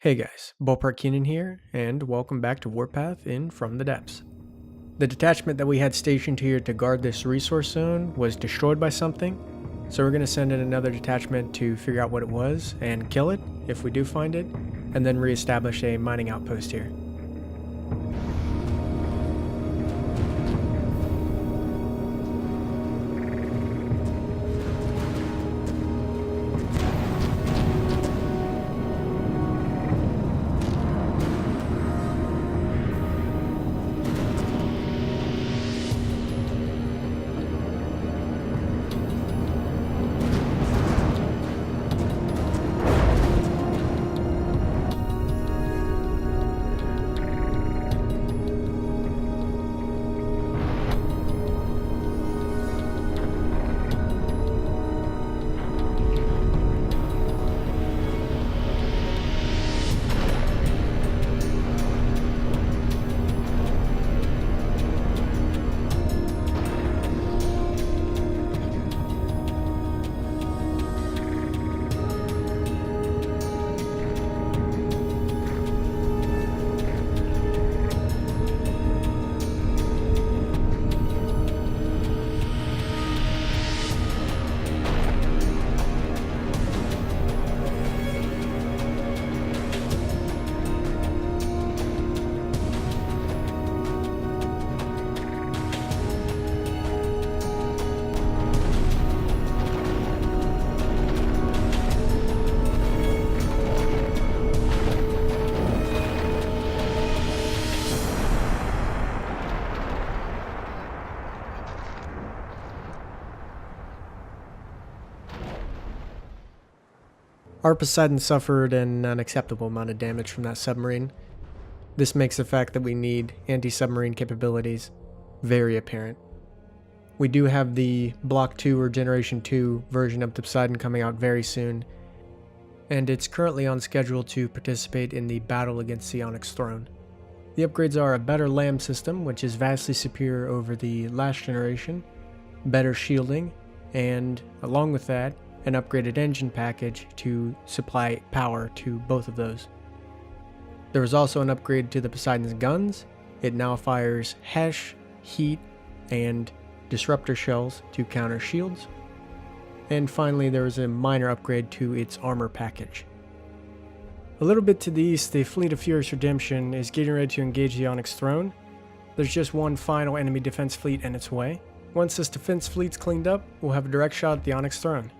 Hey guys, ballparkkenan here, and welcome back to Warpath in From the Depths. The detachment that we had stationed here to guard this resource zone was destroyed by something, so we're going to send in another detachment to figure out what it was and kill it if we do find it, and then re-establish a mining outpost here. Our Poseidon suffered an unacceptable amount of damage from that submarine. This makes the fact that we need anti-submarine capabilities very apparent. We do have the Block 2 or Generation 2 version of the Poseidon coming out very soon, and it's currently on schedule to participate in the battle against the Onyx Throne. The upgrades are a better LAM system, which is vastly superior over the last generation, better shielding, and along with that, an upgraded engine package to supply power to both of those. There was also an upgrade to the Poseidon's guns. It now fires HESH, heat, and disruptor shells to counter shields. And finally, there was a minor upgrade to its armor package. A little bit to the east, the fleet of Furious Redemption is getting ready to engage the Onyx Throne. There's just one final enemy defense fleet in its way. Once this defense fleet's cleaned up, we'll have a direct shot at the Onyx Throne.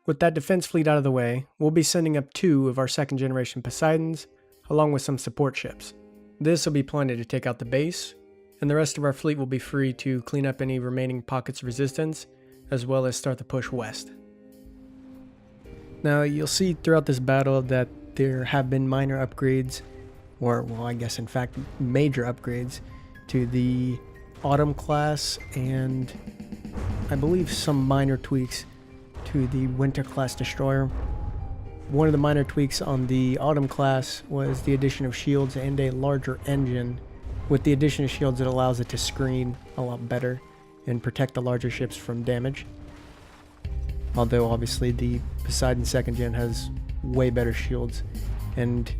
With that defense fleet out of the way, we'll be sending up 2 of our second generation Poseidons, along with some support ships. This will be plenty to take out the base, and the rest of our fleet will be free to clean up any remaining pockets of resistance, as well as start the push west. Now you'll see throughout this battle that there have been minor upgrades, or well, I guess in fact major upgrades to the Autumn class, and I believe some minor tweaks to the Winter class destroyer. One of the minor tweaks on the Autumn class was the addition of shields and a larger engine. With the addition of shields, it allows it to screen a lot better and protect the larger ships from damage. Although obviously the Poseidon 2nd Gen has way better shields and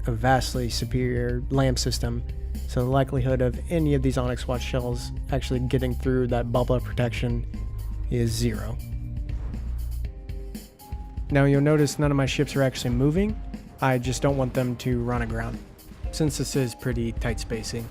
a vastly superior lamp system, so the likelihood of any of these Onyx Watch shells actually getting through that bubble of protection is 0. Now you'll notice none of my ships are actually moving. I just don't want them to run aground, since this is pretty tight spacing.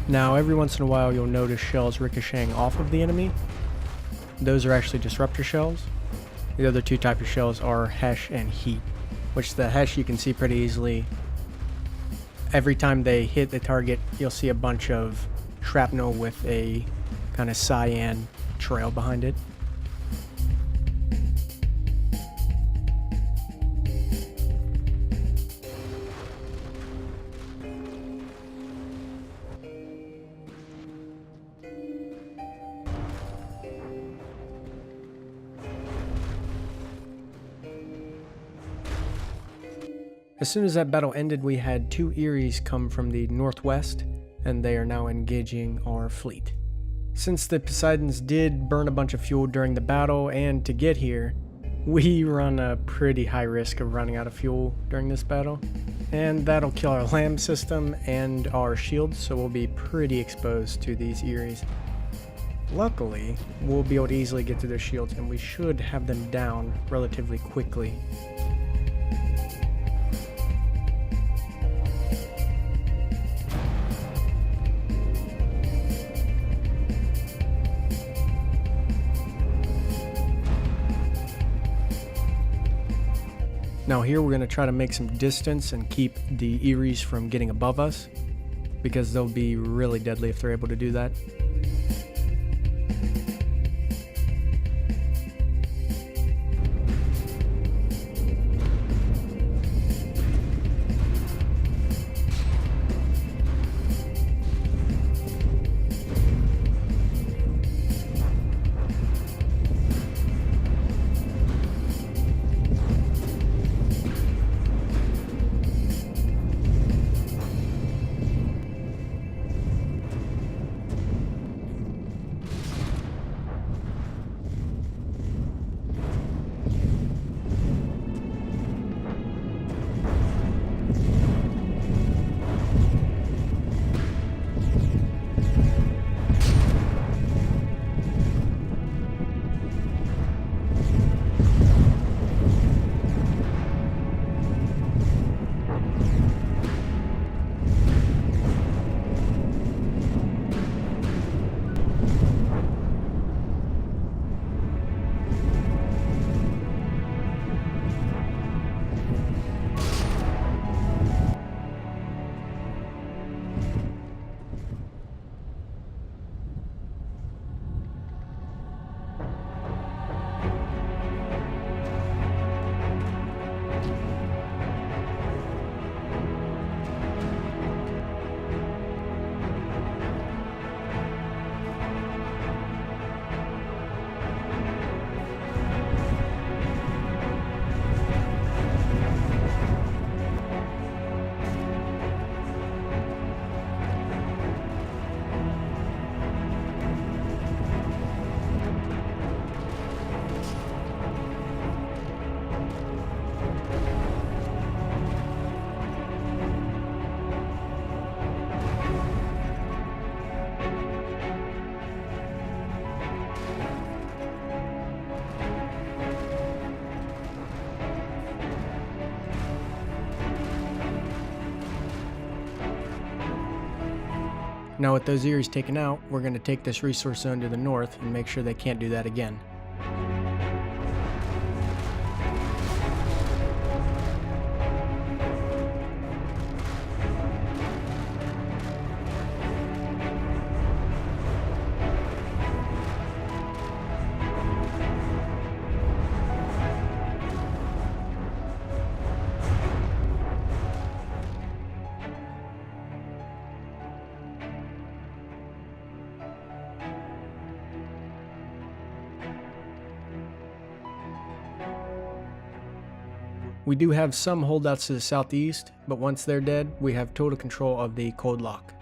Now every once in a while you'll notice shells ricocheting off of the enemy. Those are actually disruptor shells. The other two types of shells are Hesh and Heat, which the Hesh you can see pretty easily. Every time they hit the target, you'll see a bunch of shrapnel with a kind of cyan trail behind it. As soon as that battle ended, we had 2 Eries come from the northwest, and they are now engaging our fleet. Since the Poseidons did burn a bunch of fuel during the battle and to get here, we run a pretty high risk of running out of fuel during this battle, and that'll kill our lamp system and our shields, so we'll be pretty exposed to these Eries. Luckily, we'll be able to easily get to their shields, and we should have them down relatively quickly. Now here we're going to try to make some distance and keep the Eries from getting above us, because they'll be really deadly if they're able to do that. Now with those Eries taken out, we're going to take this resource zone to the north and make sure they can't do that again. We do have some holdouts to the southeast, but once they're dead, we have total control of the cold lock.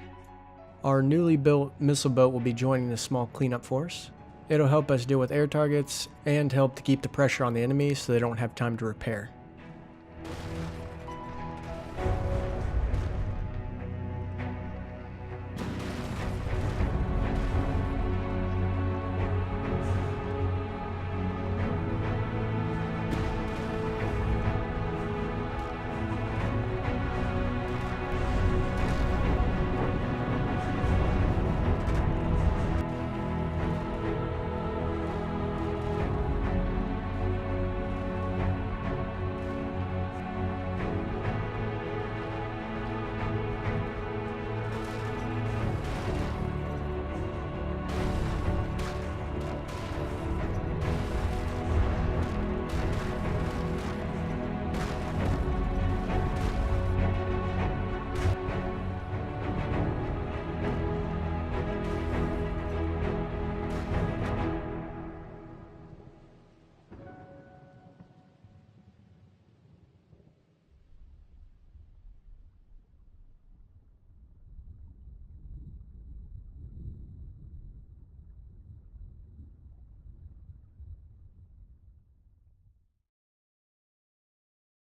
Our newly built missile boat will be joining the small cleanup force. It'll help us deal with air targets and help to keep the pressure on the enemy so they don't have time to repair.